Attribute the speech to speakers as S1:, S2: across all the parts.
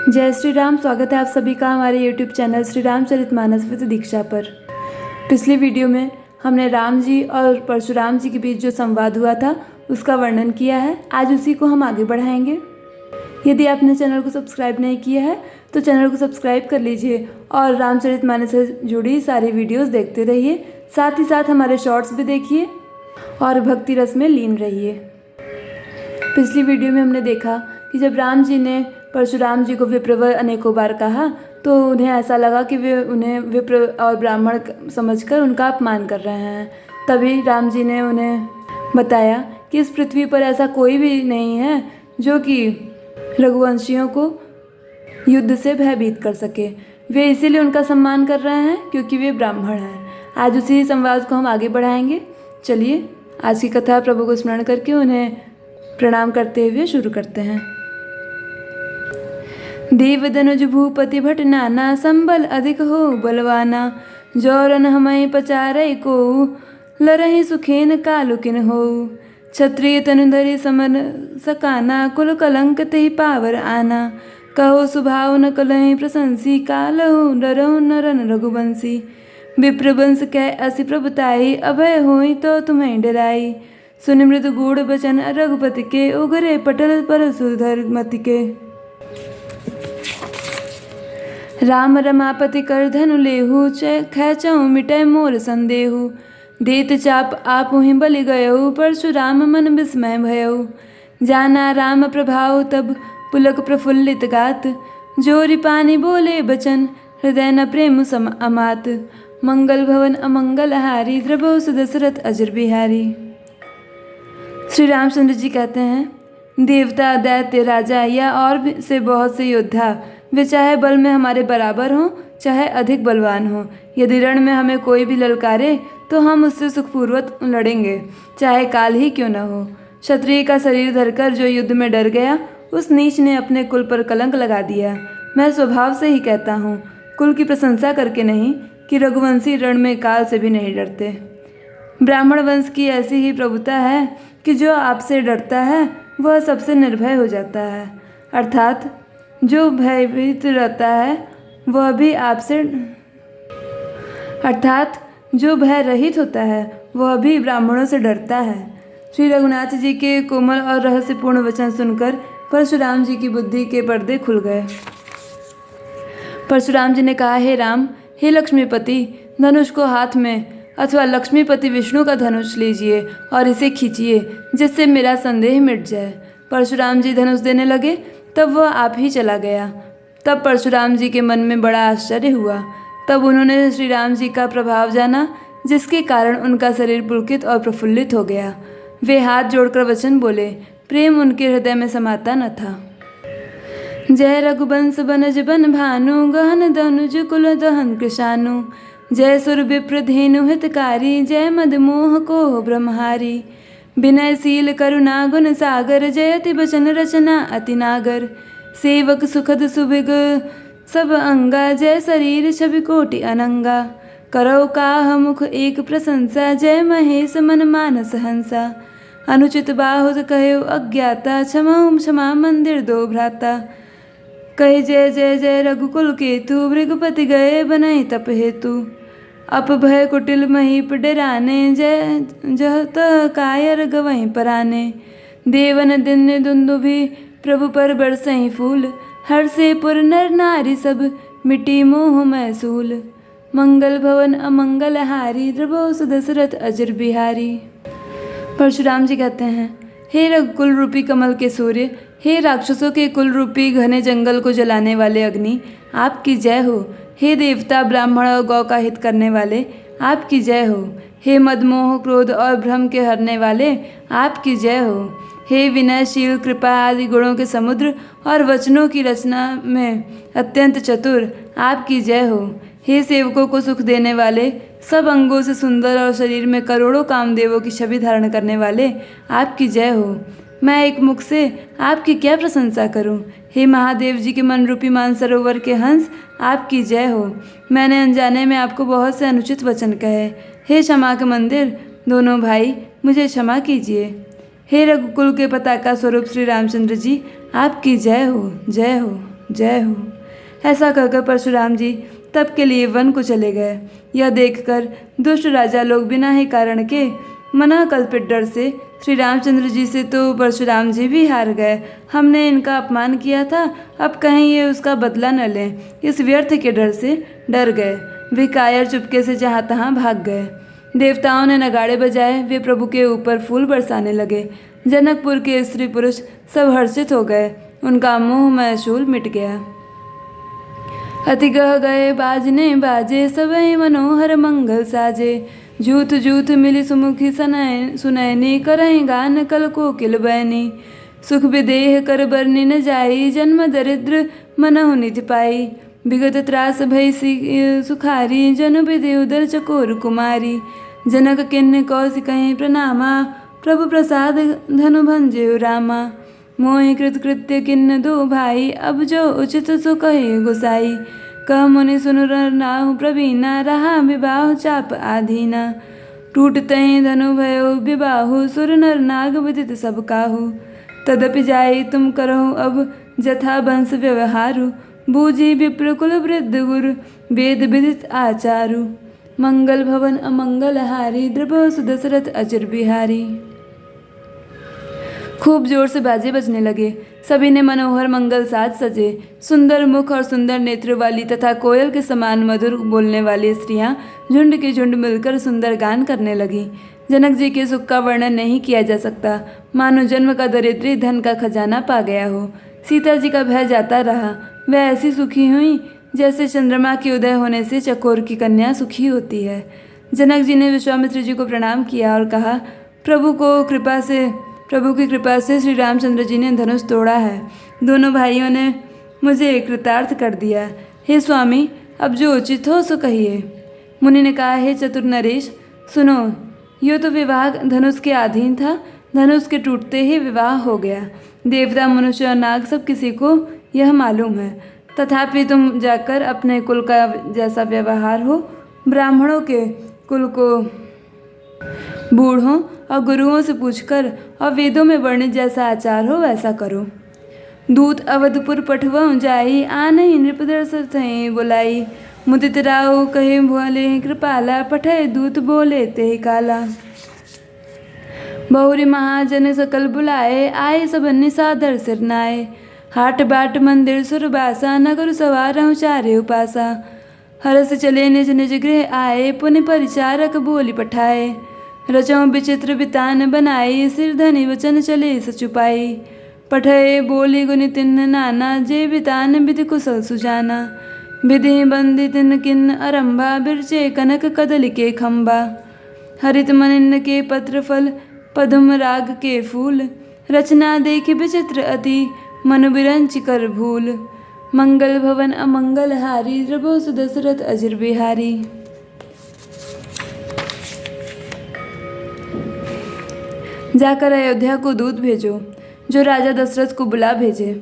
S1: जय श्री राम। स्वागत है आप सभी का हमारे YouTube channel Shri Ramcharitmanas with Diksha पर। पिछली वीडियो में हमने राम जी और परशुराम जी के बीच जो संवाद हुआ था उसका वर्णन किया है। आज उसी को हम आगे बढ़ाएंगे। यदि आपने चैनल को सब्सक्राइब नहीं किया है तो चैनल को सब्सक्राइब कर लीजिए और रामचरितमानस से जुड़ी सारी वीडियोस देखते रहिए। साथ ही साथ हमारे शॉर्ट्स भी देखिए और भक्ति रस में लीन रहिए। पिछली वीडियो में हमने देखा कि जब राम जी ने परशुराम जी को विप्रवर अनेकों बार कहा तो उन्हें ऐसा लगा कि वे उन्हें विप्र और ब्राह्मण समझकर उनका अपमान कर रहे हैं। तभी राम जी ने उन्हें बताया कि इस पृथ्वी पर ऐसा कोई भी नहीं है जो कि रघुवंशियों को युद्ध से भयभीत कर सके। वे इसीलिए उनका सम्मान कर रहे हैं क्योंकि वे ब्राह्मण हैं। आज उसी संवाद को हम आगे बढ़ाएंगे। चलिए आज की कथा प्रभु को स्मरण करके उन्हें प्रणाम करते हुए शुरू करते हैं। देव दनुज भूपति भट नाना, संबल अधिक हो बलवाना। जौरन हमय पचारय को, लरहि सुखेन कालुकिन हो। क्षत्रिय तनुधरि समर सकाना, कुल कलंक तेहि पावर आना। कहो सुभाव न कलहि प्रशंसी, कालहु डरहु नरन रघुवंशी। विप्रवंश कै असि प्रभुताई, अभय होई तो तुम्हें डराई। सुन मृदु गूढ़ बचन रघुपति के, उगरे पटल पर सुधर मति के। राम रमापति कर धनु लेहु, खेचहु मिटै मोर संदेहु। देत चाप आपहुँ बलि गयहु, परशुराम मन विस्मय भयहु। जाना राम प्रभाव तब पुलक प्रफुल्लित गात, जोरि पानी बोले बचन हृदय न प्रेम सम अमात। मंगल भवन अमंगल हारी, द्रबहु सुदशरथ अजर बिहारी। श्री रामचंद्र जी कहते हैं, देवता दैत्य राजा या और भी से बहुत से योद्धा, वे चाहे बल में हमारे बराबर हों चाहे अधिक बलवान हों, यदि रण में हमें कोई भी ललकारे तो हम उससे सुखपूर्वक लड़ेंगे, चाहे काल ही क्यों न हो। क्षत्रिय का शरीर धरकर जो युद्ध में डर गया, उस नीच ने अपने कुल पर कलंक लगा दिया। मैं स्वभाव से ही कहता हूँ, कुल की प्रशंसा करके नहीं, कि रघुवंशी रण में काल से भी नहीं डरते। ब्राह्मण वंश की ऐसी ही प्रभुता है कि जो आपसे डरता है वह सबसे निर्भय हो जाता है, अर्थात जो भयभीत रहता है वह भी आपसे जो भय रहित होता है वह भी ब्राह्मणों से डरता है। श्री रघुनाथ जी के कोमल और रहस्यपूर्ण वचन सुनकर परशुराम जी की बुद्धि के पर्दे खुल गए। परशुराम जी ने कहा, हे राम, हे लक्ष्मीपति, धनुष को हाथ में अथवा लक्ष्मीपति विष्णु का धनुष लीजिए और इसे खींचिए, जिससे मेरा संदेह मिट जाए। परशुराम जी धनुष देने लगे, तब वह आप ही चला गया। तब परशुराम जी के मन में बड़ा आश्चर्य हुआ। तब उन्होंने श्री राम जी का प्रभाव जाना, जिसके कारण उनका शरीर पुलकित और प्रफुल्लित हो गया। वे हाथ जोड़कर वचन बोले, प्रेम उनके हृदय में समाता न था। जय रघुवंश बनज बन भानु, गहन धनुज कुल दहन कृशानु। जय सुर विप्र धेनु हितकारी, जय मद मोह को ब्रह्महारी। विनयशील करुणा गुण सागर, जयति बचन रचना अति नागर। सेवक सुखद सुभिग सब अंगा, जय शरीर छवि कोटि अनंगा। करो काह मुख एक प्रशंसा, जय महेश मन मानस हंसा। अनुचित बाहुत कहो अज्ञाता, क्षमा क्षमा मंदिर दो भ्राता। कहे जय जय जय रघुकुल केतु, भृगुपति गए बनहि तप हेतु। अप भय कुटिल महीप डराने, जय जह तह कायर गवहीं पराने। देवन दिन दुंदुभि प्रभु पर बरसहीं फूल, हर से पुर नर नारी सब मिटी मोह मैसूल। मंगल भवन अमंगल हारी, द्रबहु सुदशरथ अजर बिहारी। परशुराम जी कहते हैं, हे रघुकुल रूपी कमल के सूर्य, हे राक्षसों के कुल रूपी घने जंगल को जलाने वाले अग्नि, आपकी जय हो। हे देवता ब्राह्मण और गौ का हित करने वाले, आपकी जय हो। हे मदमोह क्रोध और भ्रम के हरने वाले, आपकी जय हो। हे विनयशील कृपा आदि गुणों के समुद्र और वचनों की रचना में अत्यंत चतुर, आपकी जय हो। हे सेवकों को सुख देने वाले, सब अंगों से सुंदर और शरीर में करोड़ों कामदेवों की छवि धारण करने वाले, आपकी जय हो। मैं एक मुख से आपकी क्या प्रशंसा करूं। हे महादेव जी के मन रूपी मानसरोवर के हंस, आपकी जय हो। मैंने अनजाने में आपको बहुत से अनुचित वचन कहे। हे क्षमा के मंदिर दोनों भाई, मुझे क्षमा कीजिए। हे रघुकुल के पताका स्वरूप श्री रामचंद्र जी, आपकी जय हो, जय हो। जय हो। ऐसा कहकर परशुराम जी तब के लिए वन को चले गए। यह देखकर दुष्ट राजा लोग बिना ही कारण के मना कल्पित डर से श्री रामचंद्र जी से तो परशुराम जी भी हार गए। हमने इनका अपमान किया था, अब कहीं ये उसका बदला न लें, इस व्यर्थ के डर से डर गए। वे कायर चुपके से जहाँ तहाँ भाग गए। देवताओं ने नगाड़े बजाए, वे प्रभु के ऊपर फूल बरसाने लगे। जनकपुर के स्त्री पुरुष सब हर्षित हो गए, उनका मोह मैशूल मिट गया। अति गह गए बाजने बाजे, सबई मनोहर मंगल साजे। जूथ जूथ मिली सुमुखी सुनैनी, करहीं गान कल कोकिल बैनी। सुख विदेह कर बरनी न जाई, जन्म दरिद्र मनहु निधि पाई। विगत त्रास भई सुखारी, जन विधि उदर चकोर कुमारी। जनक किन्न कौशिकहि प्रणामा, प्रभु प्रसाद धनु भंजेउ रामा। मोहि कृत कृत्य किन्न दो भाई, अब जो उचित सो कहे गोसाई। कह मुनि सुनु नाहु प्रवीणा, रहा विवाह चाप आधीना। टूटतहि धनु भयो विबाहु, सुर नर नाग विदित सब काहू। तदपि जाई तुम करहु अब जथा वंश व्यवहारु। बूझी विप्र कुल वृद्ध गुरु, वेद विदित आचारु। मंगल भवन अमंगल हारी, द्रभो सुदशरथ अजर बिहारी। खूब जोर से बाजे बजने लगे। सभी ने मनोहर मंगल साज सजे। सुंदर मुख और सुंदर नेत्र वाली तथा कोयल के समान मधुर बोलने वाली स्त्रियां झुंड के झुंड मिलकर सुंदर गान करने लगी। जनक जी के सुख का वर्णन नहीं किया जा सकता, मानो जन्म का दरिद्री धन का खजाना पा गया हो। सीता जी का भय जाता रहा। वह ऐसी सुखी हुई जैसे चंद्रमा के उदय होने से चकोर की कन्या सुखी होती है। जनक जी ने विश्वामित्र जी को प्रणाम किया और कहा, प्रभु की कृपा से श्री रामचंद्र जी ने धनुष तोड़ा है। दोनों भाइयों ने मुझे कृतार्थ कर दिया। हे स्वामी, अब जो उचित हो सो कहिए। मुनि ने कहा, हे चतुर नरेश, सुनो, यो तो विवाह धनुष के अधीन था। धनुष के टूटते ही विवाह हो गया। देवता, मनुष्य और नाग सब किसी को यह मालूम है। तथापि तुम जाकर अपने कुल का जैसा व्यवहार हो, ब्राह्मणों के कुल को बूढ़ों और गुरुओं से पूछकर और वेदों में वर्णित जैसा आचार हो वैसा करो। दूत अवधपुर पठवऊँ जाई, आनहि नृपदर्शथ बुलाई। मुदित राउ कहे भोले कृपाला, पठय दूत बोले ते काला। बहुरी महाजन सकल बुलाए, आए सब निसादर सिर नाए। हाट बाट मंदिर सुरबासा, नगर सवार चारे उपासा। हरस चले निज निज गृह आए, पुनि परिचारक बोली पठाए। रचों विचित्र बितान बनाई, सिर धनी वचन चले सचुपाई। पठय बोली गुनि तिन्न नाना, जे बितान विधि कुशल सुजाना। विधि बंदी तिन्न किन्न अरंभा, बिरचे कनक कदल के खंबा। हरित मनिन्न के पत्र फल, पद्म राग के फूल। रचना देख विचित्र अति, मन बिरंच कर भूल। मंगल भवन अमंगल हारी, द्रभो सुदशरथ अजर बिहारी। जाकर अयोध्या को दूत भेजो, जो राजा दशरथ को बुला भेजे।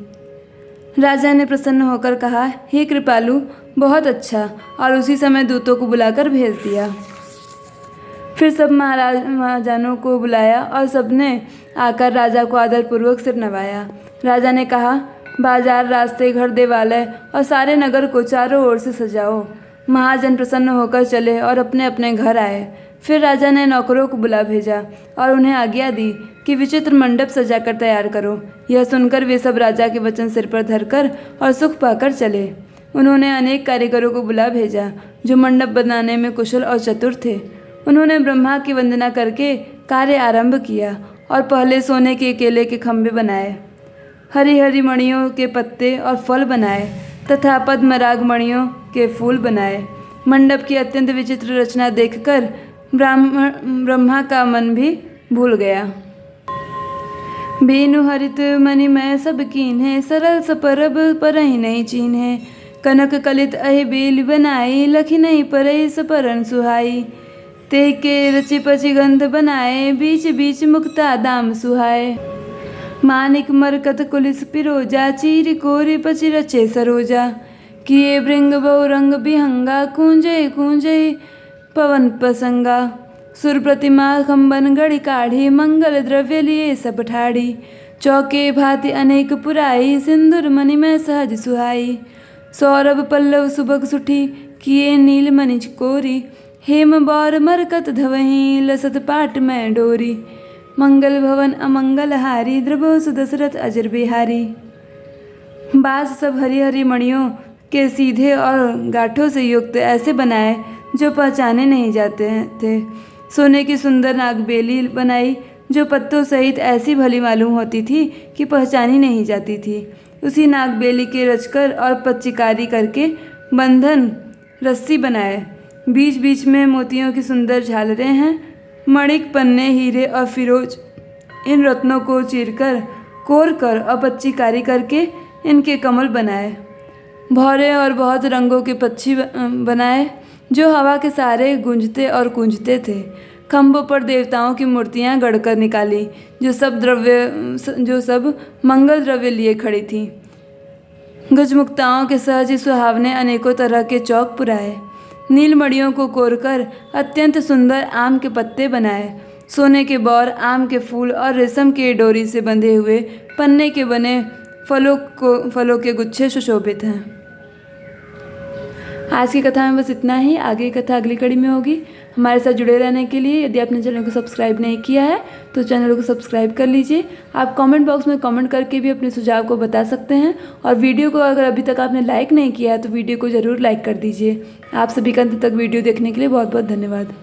S1: राजा ने प्रसन्न होकर कहा, हे कृपालु, बहुत अच्छा, और उसी समय दूतों को बुलाकर भेज दिया। फिर सब महाराजानों को बुलाया और सबने आकर राजा को आदरपूर्वक सिर नवाया। राजा ने कहा, बाजार, रास्ते, घर, देवालय और सारे नगर को चारों ओर से सजाओ। महाजन प्रसन्न होकर चले और अपने अपने घर आए। फिर राजा ने नौकरों को बुला भेजा और उन्हें आज्ञा दी कि विचित्र मंडप सजाकर तैयार करो। यह सुनकर वे सब राजा के वचन सिर पर धरकर और सुख पाकर चले। उन्होंने अनेक कारीगरों को बुला भेजा जो मंडप बनाने में कुशल और चतुर थे। उन्होंने ब्रह्मा की वंदना करके कार्य आरंभ किया और पहले सोने के केले के खंभे बनाए, हरी हरी मणियों के पत्ते और फल बनाए तथा पद्मराग मणियों के फूल बनाए। मंडप की अत्यंत विचित्र रचना देखकर ब्रह्मा का मन भी भूल गया। बेनु हरित मणिमय सब कीन्हे, सरल सपरब परहि नहीं चीन्हे। कनक कलित अहि बेल बनाई, लखी नहीं परहि सपरन सुहाई। ते के रचि पचि गंध बनाए, बीच बीच मुक्ता दाम सुहाए। मानिक मरकत कुलिस पिरोजा, चीर कोरि पचि रचे सरोजा। किए भृंग बहु रंग बिहंगा, कूंजे कूंजे पवन पसंगा। सुर प्रतिमा खंबन गढ़ी काढ़ी, मंगल द्रव्य लिए सब ठाड़ी। चौके भांति अनेक पुराई, सिंदूर मणि में सहज सुहाई। सौरभ पल्लव सुबक सुठी, किए नील मणि कोरी। हेम बौर मरकत धवहीं, लसत पाट में डोरी। मंगल भवन अमंगल हारी, द्रबो सुदशरथ अजर बिहारी। बास सब हरी हरी मणियों के सीधे और गांठों से युक्त ऐसे बनाए जो पहचाने नहीं जाते थे। सोने की सुंदर नागबेली बनाई, जो पत्तों सहित ऐसी भली मालूम होती थी कि पहचानी नहीं जाती थी। उसी नागबेली के रचकर और पच्चीकारी करके बंधन रस्सी बनाए। बीच बीच में मोतियों की सुंदर झालरें हैं। मणिक, पन्ने, हीरे और फिरोज इन रत्नों को चीरकर, कोर कर और पच्चीकारी करके इनके कमल बनाए। भौरे और बहुत रंगों के पक्षी बनाए, जो हवा के सहारे गूंजते और गूंजते थे। खम्भों पर देवताओं की मूर्तियां गढ़कर निकाली, जो सब मंगल द्रव्य लिए खड़ी थीं। गजमुक्ताओं के सहज सुहावने अनेकों तरह के चौक पुराए। नीलमणियों को कोरकर अत्यंत सुंदर आम के पत्ते बनाए। सोने के बौर, आम के फूल और रेशम के डोरी से बंधे हुए पन्ने के बने फलों के गुच्छे सुशोभित हैं। आज की कथा में बस इतना ही। आगे की कथा अगली कड़ी में होगी। हमारे साथ जुड़े रहने के लिए यदि आपने चैनल को सब्सक्राइब नहीं किया है तो चैनल को सब्सक्राइब कर लीजिए। आप कमेंट बॉक्स में कमेंट करके भी अपने सुझाव को बता सकते हैं, और वीडियो को अगर अभी तक आपने लाइक नहीं किया है तो वीडियो को ज़रूर लाइक कर दीजिए। आप सभी का अंत तक वीडियो देखने के लिए बहुत बहुत धन्यवाद।